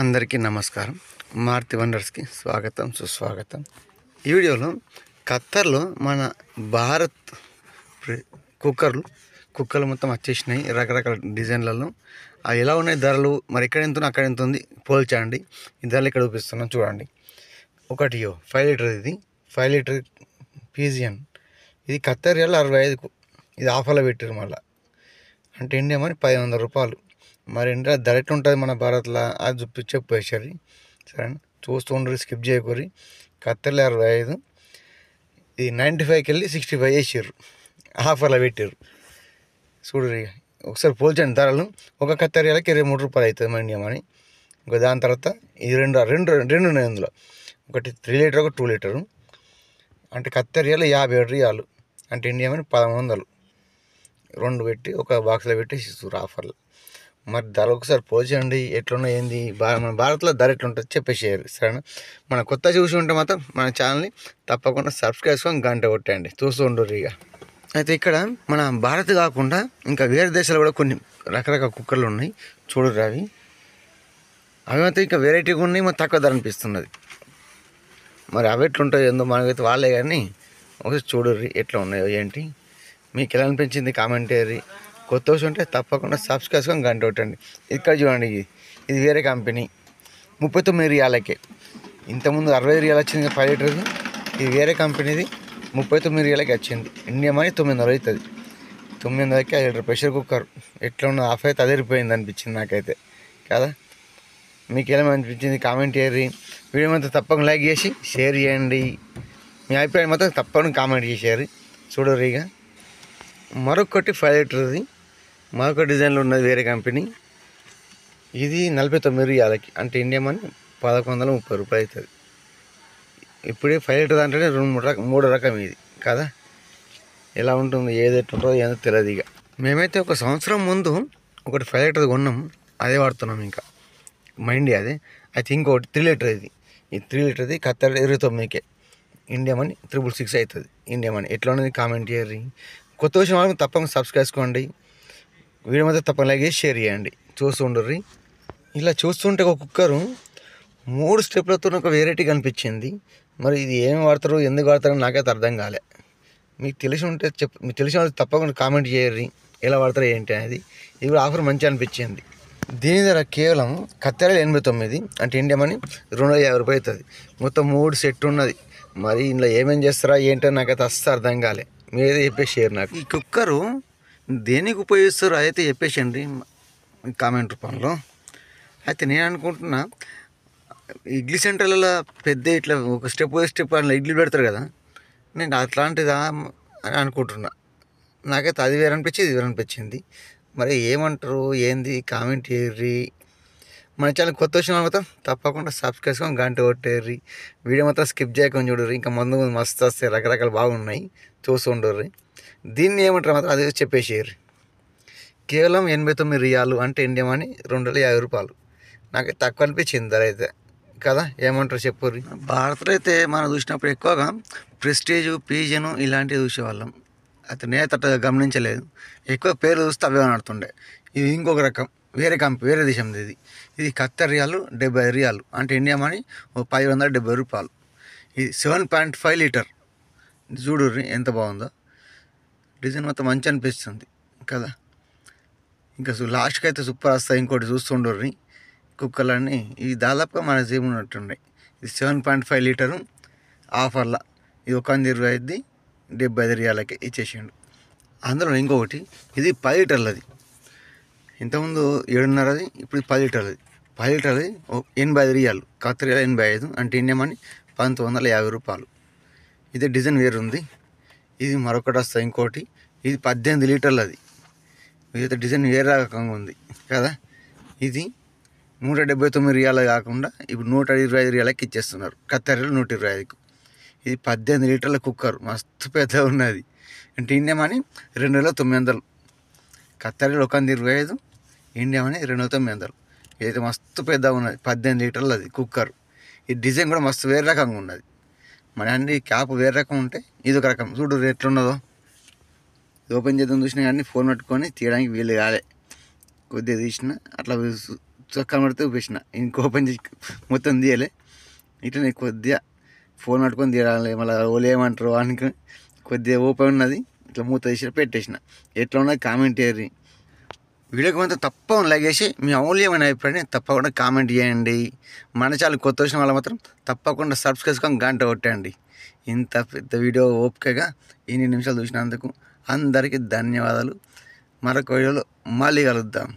అందరికీ నమస్కారం. మారుతి వండర్స్కి స్వాగతం, సుస్వాగతం. ఈ వీడియోలో ఖత్తర్లో మన భారత్ కుక్కర్లు మొత్తం వచ్చేసినాయి రకరకాల డిజైన్లలో. అవి ఎలా ఉన్నాయి ధరలు, మరి ఎక్కడ ఎంత అక్కడ ఎంత ఉంది పోల్చండి. ఈ ధరలు ఇక్కడ చూపిస్తున్నాం చూడండి. ఒకటి 5 లీటర్, ఇది 5 లీటర్ పీజియన్, ఇది ఖత్తర్ రియల్ 65. ఇది ఆఫర్లో పెట్టారు మళ్ళీ, అంటే ఇండియా మరి 1100 రూపాయలు. మరి ఇండియా ధర ఎట్లా ఉంటుంది మన భారత్లో అది చూపించకపోయేసరి. సరే చూస్తుండ్రి, స్కిప్ చేయకూరి. ఖత్తర్లో 65, ఇది 95కి వెళ్ళి 65 వేసారు, ఆఫర్లో పెట్టారు. చూడరు ఒకసారి పోల్చండి ధరలు. ఒక ఖత్తర్ రియల్కి 23 రూపాయలు అవుతుంది మన ఇండియా మనీ. ఇంకా దాని తర్వాత ఇది రెండు ఉన్నాయి అందులో, ఒకటి 3 లీటర్, ఒక 2 లీటరు. అంటే ఖత్తర్ రియల్ 57 రియాలు, అంటే ఇండియా మనీ 1100. రెండు పెట్టి ఒక బాక్స్లో పెట్టి ఇస్తారు ఆఫర్లు. మరి ధర ఒకసారి పోల్చండి ఎట్లున్నా ఏంది, మన భారత్లో ధర ఎట్లుంటుంది చెప్పేసేయారు. సరేనా? మన కొత్త చూసి ఉంటే మాత్రం మన ఛానల్ని తప్పకుండా సబ్స్క్రైబ్ చేసుకొని గంట కొట్టండి, చూస్తూ ఉండరు. ఇక అయితే ఇక్కడ మన భారత్ కాకుండా ఇంకా వేరే దేశాలు కూడా కొన్ని రకరకాల కుక్కర్లు ఉన్నాయి. చూడరు అవి మాత్రం ఇంకా వెరైటీగా ఉన్నాయి, మరి తక్కువ ధర అనిపిస్తున్నది. మరి అవి ఎట్లుంటాయో ఏందో మనకైతే వాళ్ళే, కానీ ఒకసారి చూడరు ఎట్లా ఉన్నాయో ఏంటి, మీకు ఎలా అనిపించింది కామెంటరీ. కొత్త విషయం ఉంటే తప్పకుండా సబ్స్క్రైబ్ చేసుకొని గంట కొట్టండి. ఇక్కడ చూడండి, ఇది వేరే కంపెనీ 39 రియాలకే. ఇంతకుముందు 60 రియాలు వచ్చింది 5 లీటర్ది. ఇది వేరే కంపెనీది 39 రియాలకి వచ్చింది. ఇండియా మనీ 900 అవుతుంది. 900కి 5 లీటర్ ప్రెషర్ కుక్కర్. ఎట్లా ఉన్న ఆఫ్ అయితే అదిరిపోయింది అనిపించింది నాకైతే కదా. మీకు ఎలా అనిపించింది కామెంట్ చేయరు. వీడియో మాత్రం తప్పకుండా లైక్ చేసి షేర్ చేయండి. మీ అభిప్రాయం మాత్రం తప్పకుండా కామెంట్ చేసేయారు. చూడరు. ఇక మరొకటి 5 లీటర్ది మరొక డిజైన్లో ఉన్నది వేరే కంపెనీ. ఇది 49 రియాలకి, అంటే ఇండియా మనీ 1130 రూపాయలు అవుతుంది. ఇప్పుడే 5 లీటర్ దాంట్లోనే 3 రకం ఇది కదా. ఎలా ఉంటుంది, ఏది ఎట్లుంటుందో ఏదో తెలియదు. ఇక మేమైతే ఒక సంవత్సరం ముందు ఒకటి 5 లీటర్ కొన్నాం, అదే వాడుతున్నాం ఇంకా మైండ్ అదే. అయితే ఇంకొకటి 3 లీటర్, ఈ 3 లీటర్ది ఖత్తర్ 29కే, ఇండియా మనీ 666 అవుతుంది ఇండియా మనీ. ఎట్లా ఉన్నది కామెంట్ చేయరు. కొత్త విషయం వాళ్ళకి తప్పకుండా సబ్స్క్రైబ్ చేసుకోండి. వీడియో మాత్రం తప్పకుండా లైక్ చేసి షేర్ చేయండి, చూస్తూ ఉండరు. ఇలా చూస్తుంటే ఒక కుక్కరు 3 స్టెప్లతో ఒక వెరైటీ కనిపించింది. మరి ఇది ఏమి వాడతారు, ఎందుకు వాడతారో నాకైతే అర్థం కాలే. మీకు తెలిసి ఉంటే మీకు తెలిసిన వాళ్ళు తప్పకుండా కామెంట్ చేయరు ఎలా వాడతారో ఏంటి అనేది. ఇది కూడా ఆఫర్ మంచిగా అనిపించింది. దీని ధర కేవలం ఖత్తర్ 89, అంటే ఇండియా మనీ 250 రూపాయలు అవుతుంది. మొత్తం 3 సెట్ ఉన్నది. మరి ఇందులో ఏమేం చేస్తారా ఏంటో నాకైతే అస్సలు అర్థం కాలే. మీరైతే చెప్పేసారు నాకు. ఈ కుక్కరు దేనికి ఉపయోగిస్తారు అదైతే చెప్పేసండి కామెంట్ రూపంలో. అయితే నేను అనుకుంటున్నా, ఇడ్లీ సెంటర్లలో పెద్ద ఇట్లా ఒక స్టెప్ అట్లా ఇడ్లీ పెడతారు కదా, నేను అట్లాంటిదా అని అనుకుంటున్నా. నాకైతే అది వేరే అనిపించింది, ఇది వేరే అనిపించింది. మరి ఏమంటారు ఏంది కామెంట్ చేయర్రి. మన ఛానల్ కొత్త వచ్చిన మాత్రం తప్పకుండా సబ్స్క్రైబ్ చేసుకొని గంట కొట్టేర్రి. వీడియో మాత్రం స్కిప్ చేయకుండా చూడరు. ఇంకా ముందు మస్తు వస్తాయి, రకరకాలు బాగున్నాయి, చూస్తూ ఉండరు. దీన్ని ఏమంటారు మాత్రం అదే చెప్పేసేయరు. కేవలం 89 రియాలు, అంటే ఇండియా మనీ 250 రూపాయలు. నాకైతే తక్కువ అనిపించింది ధర అయితే కదా. ఏమంటారు చెప్పుర్రి. భారత్లో అయితే మనం చూసినప్పుడు ఎక్కువగా ప్రెస్టీజ్, పీజను ఇలాంటివి చూసేవాళ్ళం. అయితే నేను అట్లా గమనించలేదు. ఎక్కువ పేర్లు చూస్తే అవే నడుతుండే. ఇది ఇంకొక రకం వేరే దేశంది. ఇది ఖత్తర్ రియాలు 75 రియాలు, అంటే ఇండియా మనీ 570 రూపాయలు. ఇది 7.5 లీటర్. చూడుర్రి ఎంత బాగుందో, డిజైన్ మొత్తం మంచి అనిపిస్తుంది కదా. ఇంకా లాస్ట్కి అయితే సూపర్ వస్తాయి. ఇంకోటి చూస్తుండ్రి కుక్కలన్నీ ఇవి దాదాపుగా మన సేమ్ ఉన్నట్టున్నాయి. ఇది 7.5 లీటరు ఆఫర్లా. ఇది 125, 75 రియాలకి ఇచ్చేసిండు. అందులో ఇంకొకటి ఇది 10 లీటర్లది. ఇంతకుముందు 7.5, ఇప్పుడు 10 లీటర్లది. 10 లీటర్లది 85 రియాలు, ఖత్తర్ రియాల్ 85, అంటే ఇండియా మనీ 1950 రూపాయలు. ఇదే డిజైన్ వేరు ఉంది. ఇది మరొకటి వస్తుంది ఇంకోటి, ఇది 18 లీటర్లది. ఇదైతే డిజైన్ వేరే రకంగా ఉంది కదా. ఇది 179 రియాలు కాకుండా ఇప్పుడు 125 రియాలకి ఇచ్చేస్తున్నారు. ఖత్తర్ రియాల్ 125కు. ఇది 18 లీటర్ల కుక్కర్, మస్తు పెద్ద ఉన్నది. అంటే India money 2900. Khattar riyal 125, India money 2900. ఇదైతే మస్తు పెద్ద ఉన్నది, 18 లీటర్లది కుక్కర్. ఈ డిజైన్ కూడా మస్తు వేరే రకంగా ఉన్నది. మన అన్ని క్యాప్ వేరే రకం ఉంటే ఇది ఒక రకం. చూడు ఎట్లున్నదో. ఇది ఓపెన్ చేద్దాం చూసినా కానీ ఫోన్ పట్టుకొని తీయడానికి వీలు కాలే. కొద్దిగా తీసిన అట్లా కనబడితే చూపించిన. ఇంక ఓపెన్ చేసి మొత్తం తీయలే. ఇట్లా నేను కొద్దిగా ఫోన్ పట్టుకొని తీయాలి, మళ్ళీ వాళ్ళు ఏమంటారు అని కొద్దిగా ఓపెన్ ఉన్నది, ఇట్లా మూత తీసి పెట్టేసిన. ఎట్లా ఉన్నది కామెంట్ చేయరు. వీడియోకి కొంత తప్పకుండా లైక్ చేసి మీ అమూల్యమైన అభిప్రాయాన్ని తప్పకుండా కామెంట్ చేయండి. మన ఛానల్ కొత్త వచ్చిన వాళ్ళు మాత్రం తప్పకుండా సబ్స్క్రైబ్ చేసుకొని గంట కొట్టండి. ఇంత పెద్ద వీడియో ఓపికగా ఇన్ని నిమిషాలు చూసినందుకు అందరికీ ధన్యవాదాలు. మరొక వీడియోలో మళ్ళీ కలుద్దాం.